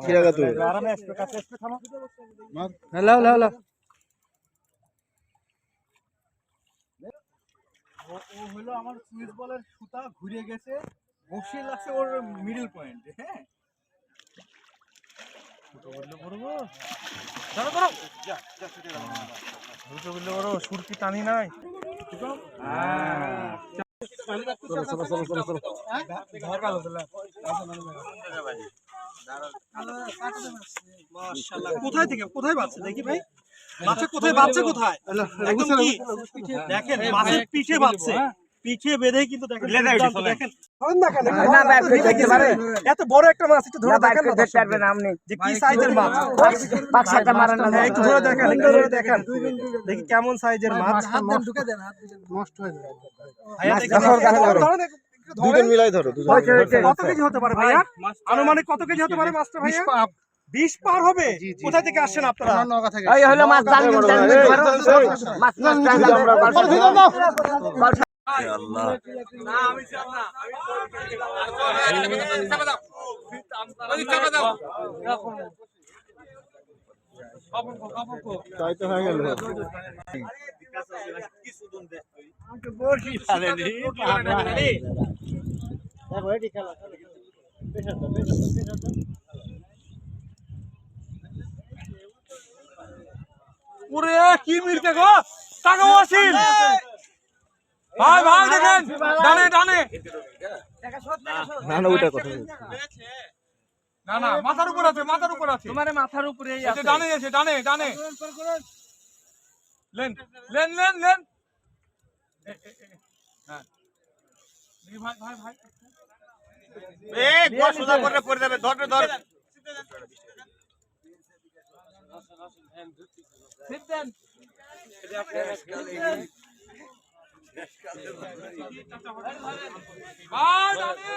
ছিড়াগা তো আরামে আসবে কাছে আসবে থামো লাও লাও লাও ও হলো আমার সুইচ বলের সুতা ঘুরে গেছে বসিয়ে লাগছে ওর মিডল পয়েন্টে হ্যাঁ ছোট বললে পড়বো ধরো ধরো যা যা ছুটে গেল ছোট বললে বড় সুরকি টানি নাই কোথায় থেকে কোথায় বাচ্চা দেখি ভাই মাছে কোথায় বাচ্চা কোথায় একদম কি দেখেন মাছের পিঠে বাচ্চা পিঠে বেঁধে কিন্তু দেখেন দেখেন এত বড় একটা মাছ একটু ধরে দেখেন যে কি সাইজের মাছ একটু ধরে দেখেন একটু ধরে দেখেন দেখি কেমন সাইজের মাছ নষ্ট হয়ে যাবে দুজন মিলাই ধরো কত কেজি হতে পারে ভাইয়া আনুমানিক কত কেজি হতে পারে মাছটা ভাইয়া 20 পার হবে কোথা থেকে আসছেন আপনারা নওগাঁ থেকে এই হলো মাছ জাল মাছ আল্লাহ না আমি চাপ না আমি চাপা দাও আমি চাপা দাও তাই তো হয়ে গেল কি সুদন দেখ তুই আমাকে বসি ফেলেনি দেখো এডি খেলা পেছাতো পুরে কি মিরকে গো টাকা ওয়াসিল ভাই ভাই দেখেন ডানে ডানে না না ওটা কথা না না মাথার উপর আছে তোমার মাথার উপরেই আছে ডানে আছে ডানে ডানে লেন লেন লেন লেন হ্যাঁ দেখি ভাই ভাই ভাই এ গোল সোজা করে পড়ে যাবে ধর ধর সিদ্ধেন এটা আপনার ভাই ডানে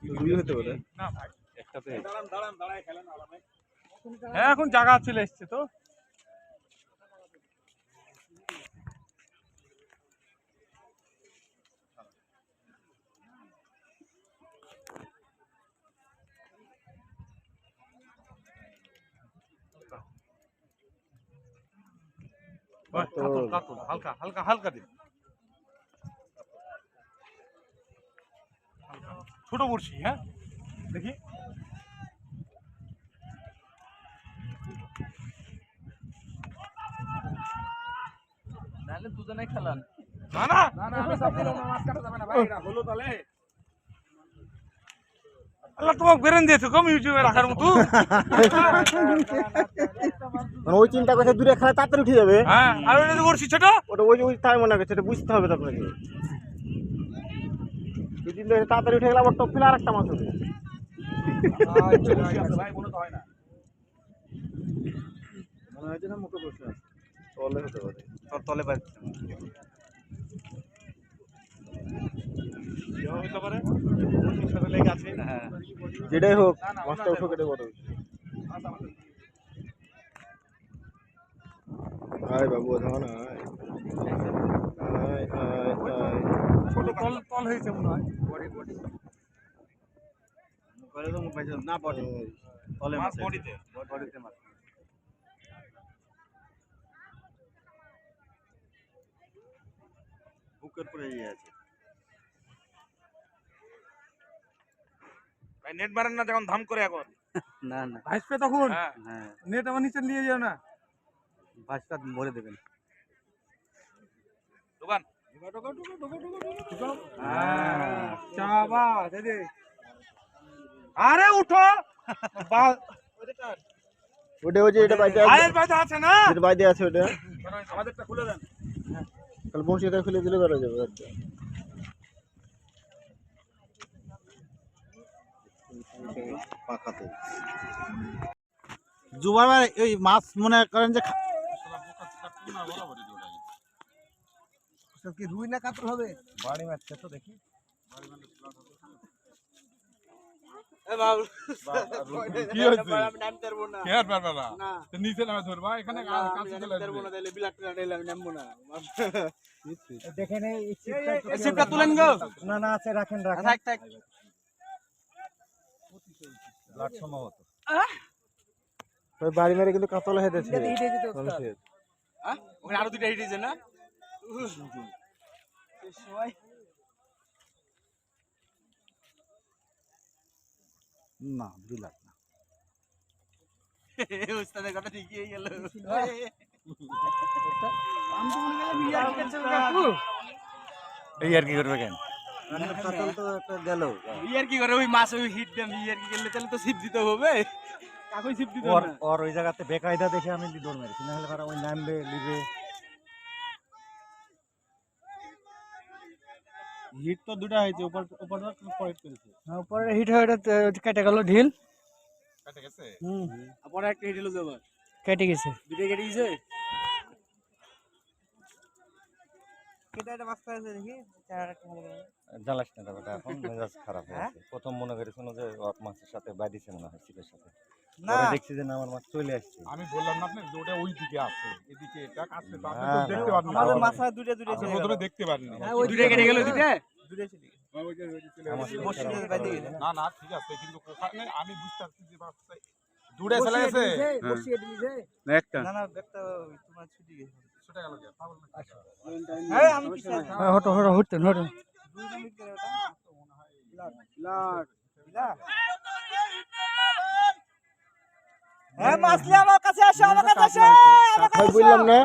দুই হতে পারে না ভাই একটাতে দাঁড়ান দাঁড়ায় খেলেন আরামে হ্যাঁ এখন জায়গা চলে এসেছে তো হালকা হালকা হালকা দিন ছোট বড়শি হ্যাঁ দেখি নালে দুজনে খেলান না না না না আমি সব দিলাম মাছ কাটা যাবে না ভাই এটা হলো তাহলে আল্লাহ তোমাকে বেরেন দিয়েছো কম ইউটিউবে রাখার মতো মানে ওই চিন্তা করছে দূরে খেলা তাড়াতাড়ি উঠে যাবে হ্যাঁ আর ওই যে বড়শি ছোট ওটা ওই তাই মনে করছে এটা বুঝতে হবে আপনাকে যদি তাড়াতাড়ি উঠে গেলে আবার টপ ফেলে আরেকটা মাছ হবে ভাই মনে তো হয় না মনে হয় যে না মুখে বসে আছে তলে হতে পারে তলে বাইরে হতে পারে সাথে লেগে আছে হ্যাঁ যেটাই হোক মাছটা উঠো কেটে বড় আয় বাবু ধান আয় আয় আয় আয় ছোট তল তল হয়েছে মনে হয় বডি করে তো মুখ পাইছে না বডি তলে মাছ বডিতে মাছ বুকের পরে আছে ভাই নেট মারেন না যখন ধাম করে এখন না না ভাসবে তখন হ্যাঁ নেট আমার নিচে নিয়ে যাও না ভাসটা মরে দেবেন দোকান চাবা দে আরে উঠো ওটা ওই যে এটা বাইরে আয়ের বাইরে আছে না যেটা বাইরে আছে ওটা আমাদেরটা খুলে দেন তাহলে বসিটা খুলে দিলে বেরো যাবে আর পাকাতে জুবার ওই মাছ মনে করেন যে কি রুই না কাতল হবে? বাড়ি মারছে তো দেখি কি হয়েছে নিচে নামে ধরবা এখানে দেখেন এই ছিপটা তুলেন গো। না না আছে রাখেন রাখেন। থাক থাক। লাট সম্ভবত ওই বাড়ি মেরে কিন্তু কাতল হয়ে যাচ্ছে। ওখানে আরো দুইটা হিট হয়েছে না? না বিলাট না উস্তাদের কথা ঠিকই হয়ে গেল। এই আর কি করবে কেন কাতল তো একটা গেল। ইয়ার কি করে ওই মাছ ওই হিট দেন ইয়ার কি গেলে তাহলে তো ছিপ দিতে হবে। কাকই ছিপ দিতে ওর না। ওর ওই জায়গাতে বেকায়দা দেখে আমি দৌড় মেরেছি না হলে পরে ওই নামবে লিবে হিট তো দুটা হয়েছে উপর উপরটা পয়েন্ট করেছে উপরে হিট হয়ে কেটে গেল ঢিল। কেটে গেছে পরে একটা হিট হলো যাবার। কেটে গেছে। দুটো কেটে গেছে। কেটে একটা মাছ আছে দেখি। জ্বালাস না ব্যাপারটা এখন মেজাজ খারাপ হয়ে আছে প্রথম মনে করেছিল যে ওর মাছের সাথে বাইদিছে মনে হয় ছিপের সাথে পরে দেখছি যে না আমার মাছ চলে আসছে আমি বললাম না আপনি ওটা ওই দিকে আছে এদিকে এটা কাছে তো আপনি না, তো দেখতে পারেন আমাদের মাথায় দুটো দুটো আপনি প্রথমে দেখতে পারেন দুটো কেটে গেল দুটো। আমার সাথে না না ঠিক আছে কিন্তু ওখানে আমি বুঝতে পারছি যে বাচ্চা দূরে চলে গেছে বসিয়ে দিয়েছে। একটা না না একটা তোমার ছুটি গেছে। ছুটে গেল কে পাগল নাকি? এই আমি পিছে হটো হটো হটতেন হটো। হ্যাঁ মাছলি আমার কাছে আসো আমার কাছে আসো আমার কাছে বললাম না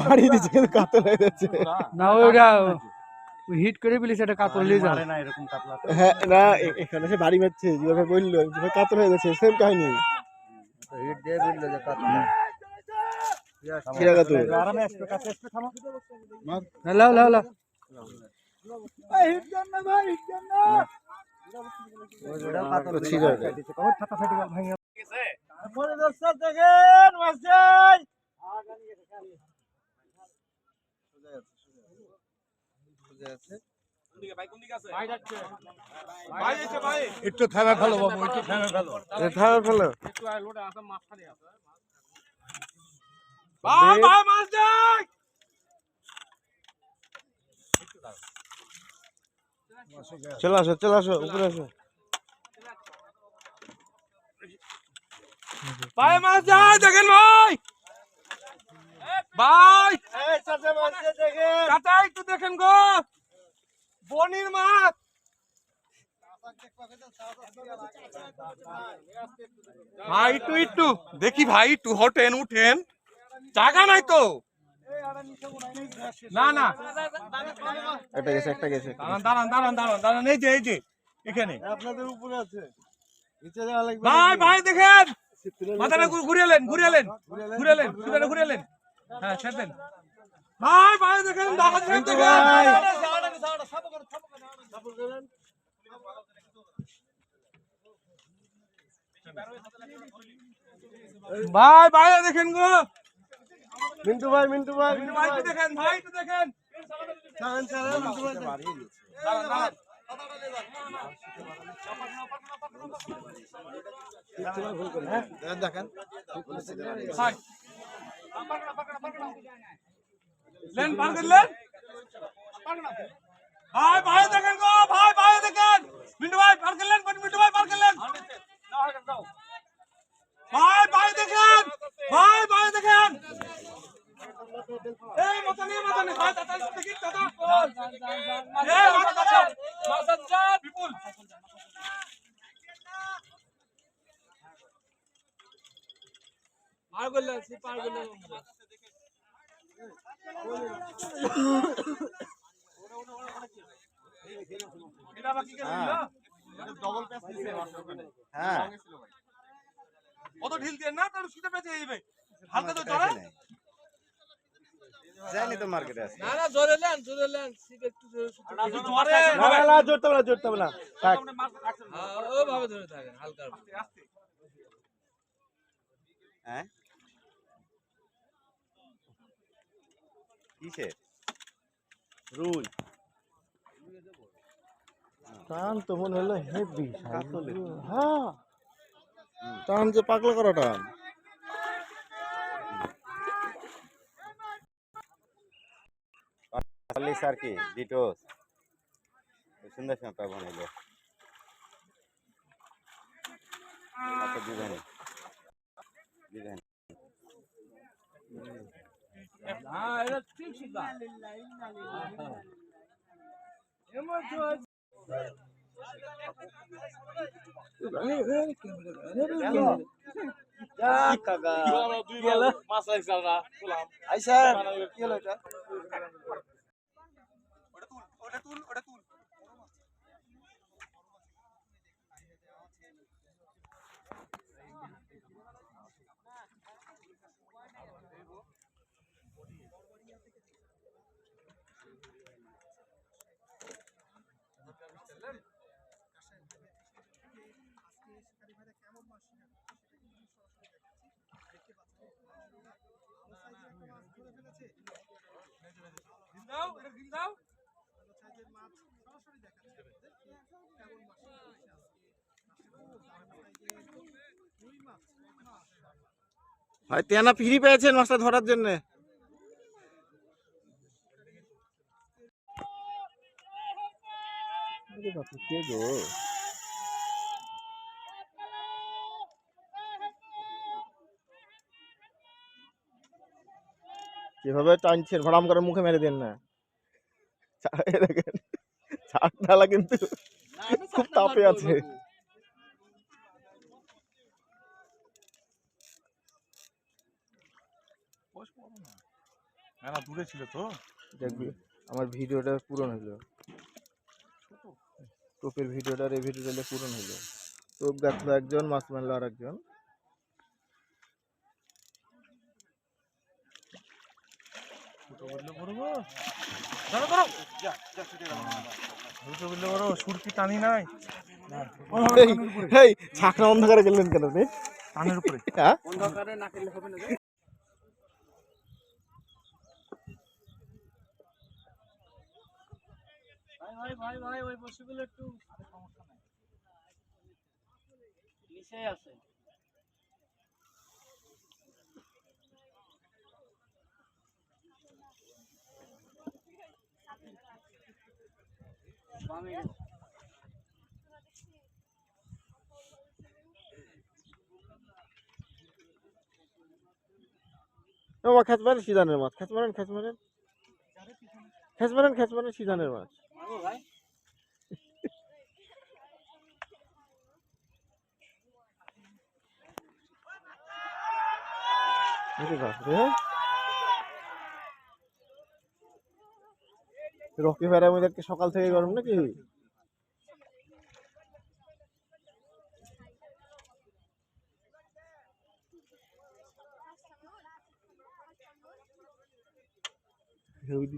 মারি দিছে কিন্তু কাতল হয়ে যাচ্ছে না ওইটা হিট করে বিলিছে এটা কাতল নিয়ে যাও মারে না এরকম কাতলা হ্যাঁ না এখানে সে বাড়ি মারছে যেভাবে বললো যেভাবে কাতল হয়ে যাচ্ছে সেম কাহিনী হিট দিয়ে বললো যে কাতল কিরা কাতল আরামে আসবে কাছে আসবে থামো হ্যালো হ্যালো হ্যালো এই হিট দেন না ভাই হিট দেন না ওইটা কাতল ছিল কত ফাটা ফাটি গেল ভাই পরে দর্শক দেখেন মাছ যাই একটু থামে ফেলো বাবু একটু থামে ফেলো থামে ফেলো একটু আয় লোটা আছে মাছ খালি আছে। ভাই ভাই মাছ যাই। চলে আসো উপরে আসো ভাই মাছ যাই দেখেন ভাই। ভাই এই চাচা মাছ দেখেন কাটা একটু দেখেন গো। বনির মাছ। ভাই একটু একটু দেখি ভাই একটু হটেন উঠেন জায়গা নাই তো। না না একটা গেছে দাঁড়ান দাঁড়ান দাঁড়ান দাঁড়ান দাঁড়ান এই যে এখানে আপনাদের উপরে আছে নিচে যাওয়া লাগবে ভাই ভাই দেখেন মাথাটা ঘুরিয়েলেন ঘুরিয়েলেন হ্যাঁ ছেড়েন ভাই ভাই দেখেন ভাই ভাই দেখেন গো। মিন্টু ভাই ভাই একটু দেখেন ভাই একটু দেখেন মিন্টু ভাই দাঁড়ান দাঁড়ান দেখেন ভাই লেন পার করলেন ভাই ভাই দেখেন গো ভাই ভাই দেখেন মিন্টু ভাই পার করলেন মিন্টু ভাই পার করলেন ভাই ভাই দেখেন এই মতনে ভাই দাদা দেখি দাদা এই মাসাচ্চা বিপুল পার করলেন এটা বাকি কেন ডবল প্যাচ দিছে ওখানে হ্যাঁ কত ঢিল দিয়ে না তার সুতে পেঁচে যাবে হালকা তো জড়াই জানি তো মার্কেটে আছে না জোরে লেন সিপ একটু জোরে না জোরতে বলা থাক ও ভাবে ধরে থাকেন হালকা হ্যাঁ কিসের রুই টান তো মনে হলো হেভি হ্যাঁ টান যে পাগলা করা টান স্যার কি ডিটোস সুন্দর সময় বানাইলো আচ্ছা দিবেন দিবেন ভাই তেনা ফ্রি পেয়েছেন মাছটা ধরার জন্য কে গো যেভাবে টানছেন ভরাম করে মুখে মেরে দেন না ছাড় ঢালা কিন্তু খুব তাপে আছে না দূরে ছিল তো দেখবি আমার ভিডিওটা পূরণ হলো টোপের ভিডিওটার এই ভিডিওটা পূরণ হলো টোপ গাছলো একজন মাছ মারলো আর একজন সুরকি টানি নাই ছাকরা অন্ধকারে গেলেন কেন রে টানের উপরে হ্যাঁ অন্ধকারে না খেলে হবে না ভাই ওই বসিগুলো একটু সমস্যা নাই নিচেই আছে খেচ মারেন সিজানের মাছ খেচ মারেন সিজানের মাছ ভাই রকি ভাইয়ের মধ্যে সকাল থেকে গরম নাকি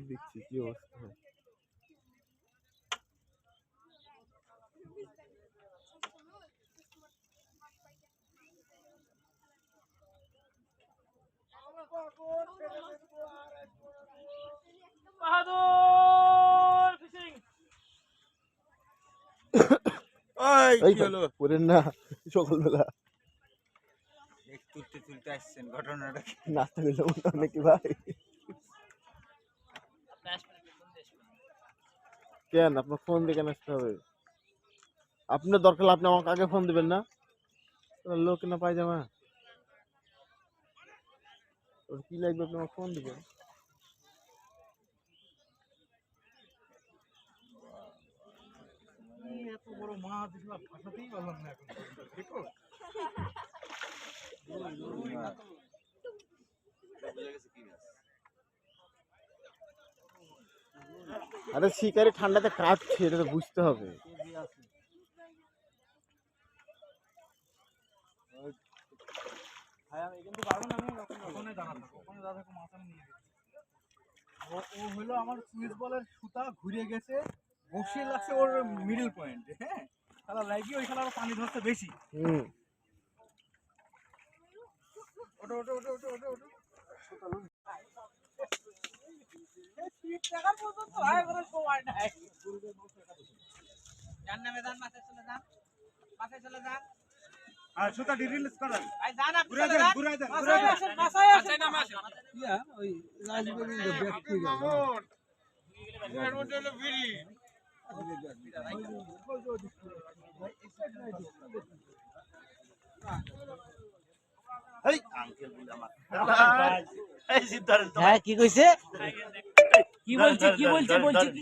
দেখছি কি অবস্থা বাহাদুর ফিশিং করেন না সকালবেলা তুলতে আসছেন ঘটনাটা নাস্তা নিলাম নাকি ভাই কেন আপনার ফোন দিয়ে কেন আসতে হবে আপনার দরকার আপনি আমাকে আগে ফোন দিবেন না লোক না পায়জামা ওর কি লাগবে আপনি আমাকে ফোন দিবেন এত বড় মাছ দিছিলাম ফাঁসাতেই পারলাম না এখন দেখো আরে শিকারি ঠান্ডাতে কাটছে এটা তো বুঝতে হবে ভাই আমি কিন্তু পারবো না আমি ওখানে দাঁড়াবো ওখানে দাঁড়াবো মাথা নিয়ে ও হলো আমার সুইচ বলের সুতা ঘুরে গেছে বসিয়ে লাগছে ওর মিডল পয়েন্ট হ্যাঁ তাহলে লাগি ওইখানে আরো পানি ধরতে বেশি আর সুতা রিলিজ করেন ঘুরে দেন ওই রাজবাড়ির ব্যক্তি হ্যাঁ কি কইছে কি বলছে কি বলছে বলছে কি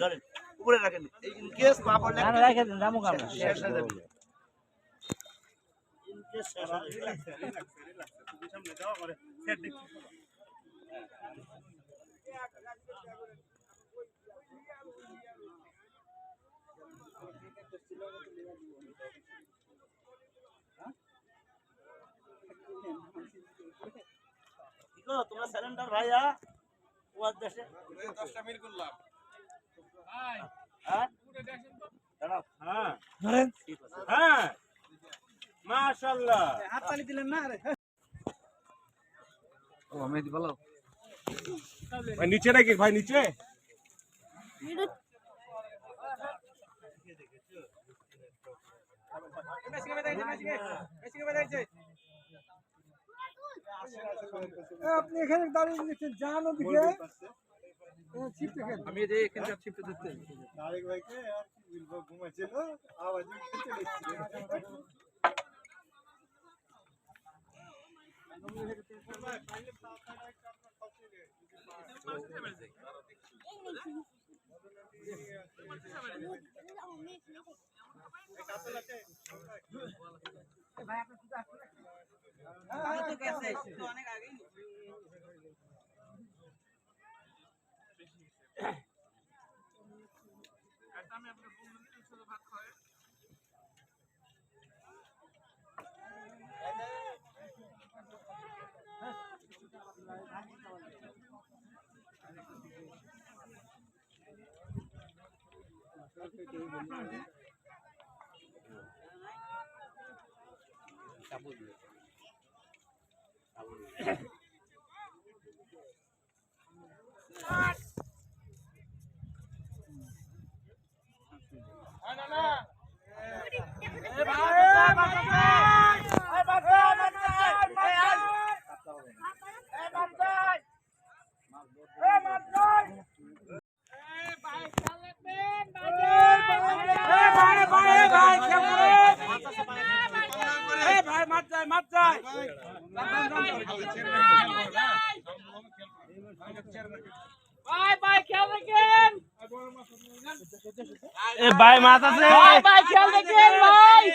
উপরে রাখেন ইন কেস পা পড়লে না রাখে দেন রামু কাম শেষ হয়ে যাবে তোমরা স্যালেন্ডার ভাইয়া ওয়ার দেশে 10টা মিল করলাম হ্যাঁ হ্যাঁ ধরেন হ্যাঁ মাশাআল্লাহ হাততালি দিলেন না আরে ও মেহেদি বলো ভাই নিচে নাকি ভাই নিচে আপনি এখানে দাঁড়িয়ে নিচ্ছেন যান ওদিকে আমি যে এখানকার শিফটে দিতে তারেক ভাইকে আর কি বলবো ঘুমাচ্ছিল আওয়াজ চলে এসেছে অনেক আগেই ভাই মাছ আছে ভাই খেয়াল দেখেন ভাই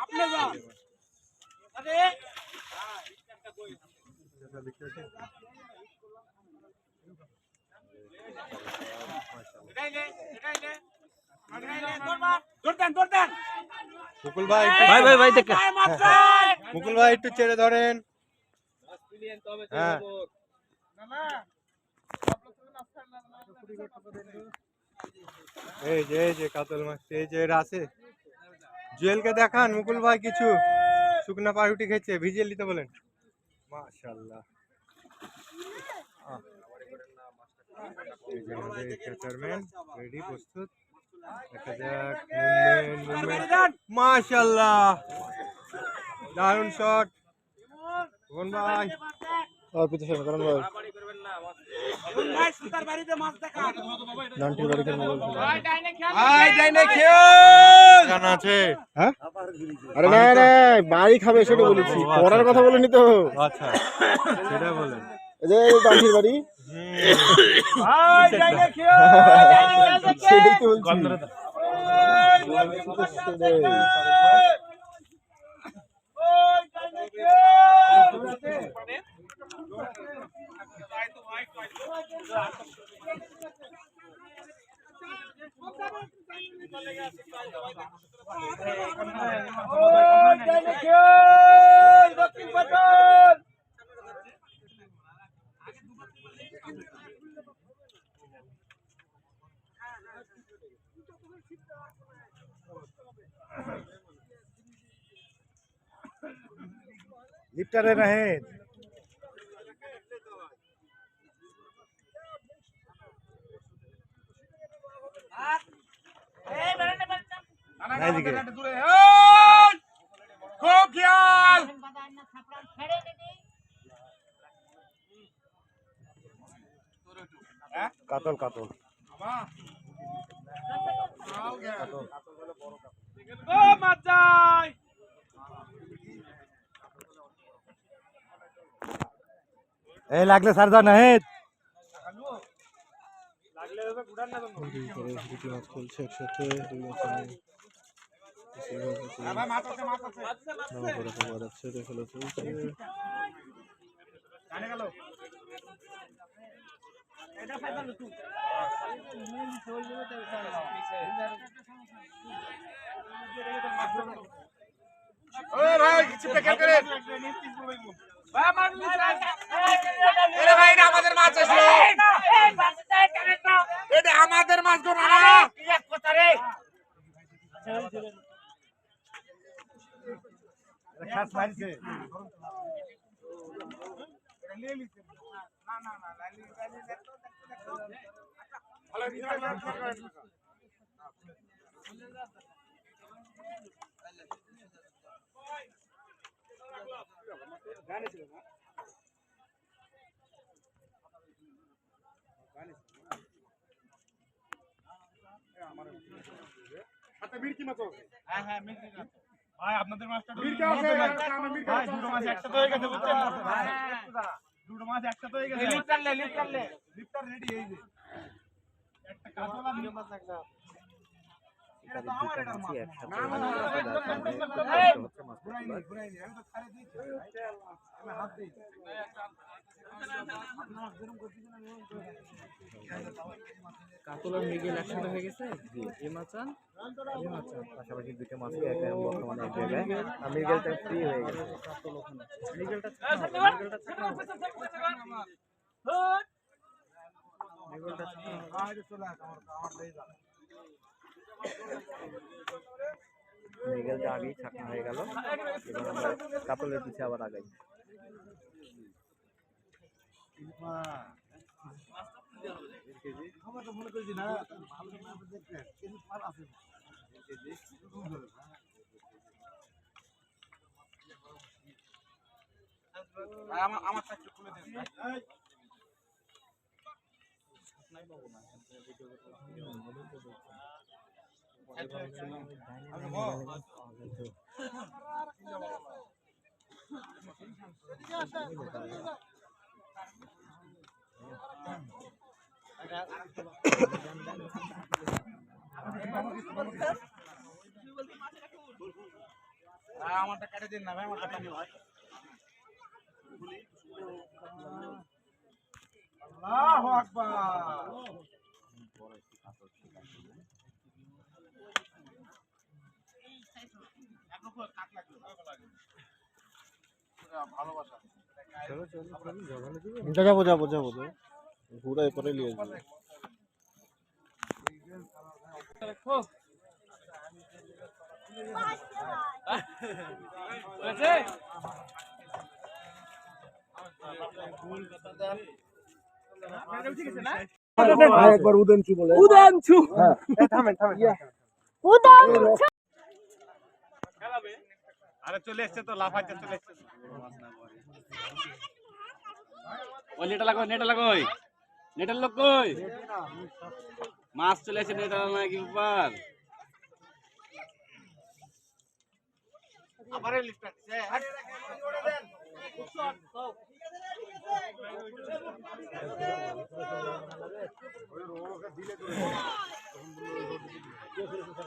আপনি যাও মুকুল ভাই ভাই ভাই ভাই দেখেন মুকুল ভাই একটু ছেড়ে ধরেন হ্যাঁ এই যে কাতল মাছ এই যে আছে জুয়েলকে দেখান মুকুল ভাই কিছু শুকনা পাউরুটি খেয়েছে ভিজিয়ে নিতে বলেন মাশাআল্লাহ এই যে আমাদের ক্যাচারম্যান রেডি প্রস্তুত দেখা যাক মুভমেন্ট মাশাআল্লাহ দারুণ শট কোন ভাই আর পিছনে কারণ ভাই সুতার বাড়িতে মাছ দেখা নান্টি বাড়ি কেন বলছো ভাই ডাইনে খেল জানা আছে হ্যাঁ আরে না না বাড়ি খাবে সেটা বলেছি পড়ার কথা বলিনি তো আচ্ছা সেটা বলেন এই যে ডান্টির বাড়ি ভাই ডাইনে খেল সেটাই তো বলছি লিফটারে নাহিদ নাইদিকে খুব খেয়াল কাতল কাতল এই লাগলে সারদা নাহিদ দুটি মাছ খেলছে একসাথে দুই মাছ যাচ্ছে খেলা চলছে আমাদের মাছ আসলো এটা আমাদের মাছ গো না খাস মারছে ভাই আপনাদের মাছটা ভাই দুটো মাছ একসাথে হয়ে গেছে বুঝছেন দুটো মাছ একসাথে হয়ে গেছে লিফটার রেডি এই যে একটা কাতলা দুটো মাছ একটা এটা তো আমার এটা মাছ ঘুরাইনি আমি তো ছাড়ে দিয়েছি আমি হাত দিই কাতল আর মৃগেল একসাথে হয়ে গেছে এই মাছান পাশাপাশি দুটো মাছ বর্তমানে এক জায়গায় আর মৃগেলটা ফ্রি হয়ে গেছে মৃগেলটা মৃগেলটা আগেই ছাকনা হয়ে গেল এবার আমরা কাতলের পিছে আবার আগাই আমার একটু খুলে দেন আমারটা কেটে দিন না ভাই আমারটা কেটে ভাই আল্লাহু আকবার ভালোবাসা যাবো যাবো যাবো ঘুরা এরপরে নিয়ে যাবো একবার উদয়নচু বলে উদানছু থামেন থামেন আরে চলে এসছে তো লাফাচ্ছে চলে এসছে ওই নেটা লাগো নেটার লোক কই মাছ চলে এসে নেটা নাকি উপর আবার লিফট আছে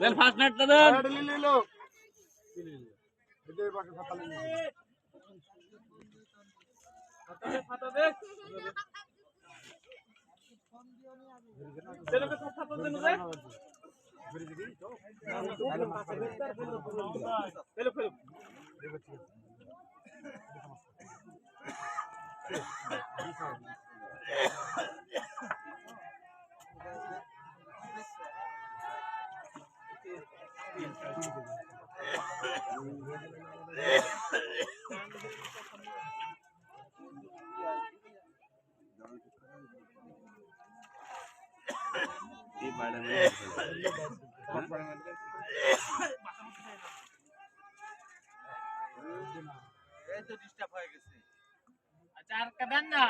দেন ফার্স্ট নেটটা দেন ফাটা দে ছেলেকে তো ফাটা দেন রে ফেলো ফেলো এই বাইরে এই তো ডিস্টার্ব হয়ে গেছে আচ্ছা আর কাদান না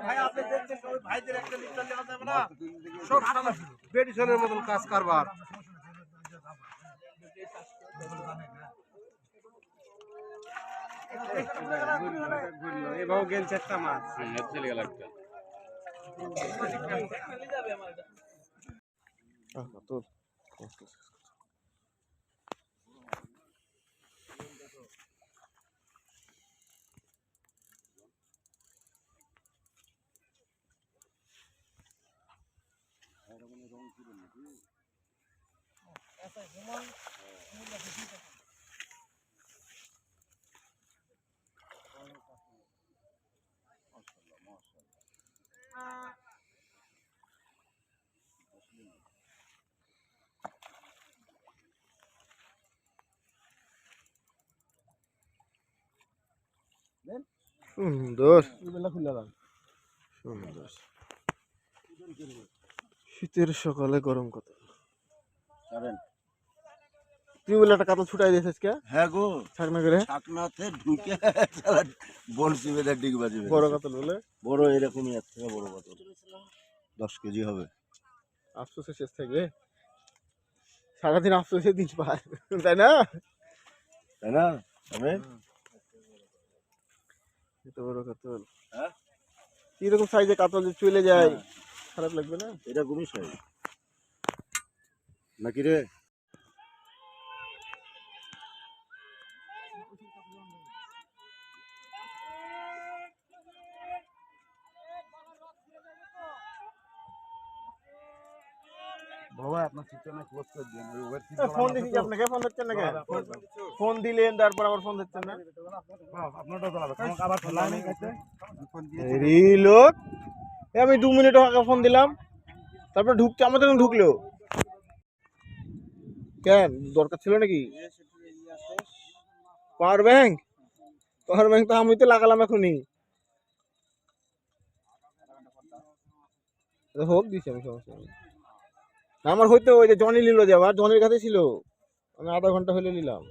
ভাই আপনি দেখছেন ওই ভাইদের একটা লিটার দেওয়া যাবে না সব সালা বেডিশনের মতন কাজ কারবার এভাবে গেলছে একটা মাছ চলে গেল একটা তোর সুন্দর সুন্দর শীতের সকালে গরম কত তুই বলে একটা কাতল ছুটাই দিয়েছিস আজকে হ্যাঁ গো ছাকনা করে ছাকনাতে ঢুকে বড়শি বেঁধে ডিগ বাজবে বড় কাতল বলে বড় এরকমই এর থেকে বড় কত 10 কেজি হবে আফসোসে শেষ থাকবে সারাদিন আফসোসে দিন পায় তাই না তাই না তবে এত বড় কাতল হ্যাঁ কিরকম সাইজে কাতল যে চলে যায় খারাপ লাগবে না এরকমই সাইজ নাকি রে বাবা আপনার ঠিকানা পোস্ট করে দিন ওই ওয়েব ফোন দিছি আপনাকে ফোন দিচ্ছেন না কেন ফোন দিলেন তারপর আবার ফোন দিচ্ছেন না আপনারটা তো আবার ফোন লাইনে গেছে ফোন দিয়ে রিলোড আমি 2 মিনিট আগে ফোন দিলাম তারপর ঢুকছে আমাদের ঢুকলো কেন দরকার ছিল নাকি পাওয়ার ব্যাংক তো আমি তো লাগালাম এখনই হোক দিছি আমি সমস্যা নেই আমার হয়তো ওই যে জনি নিল যে আবার জনির কাছে ছিল আমি আধা ঘন্টা হলে নিলাম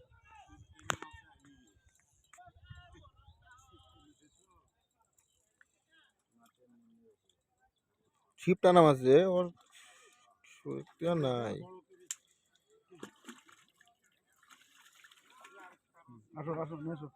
ছিপ টানা মাছ যে ওর নাই আসো আসো আসো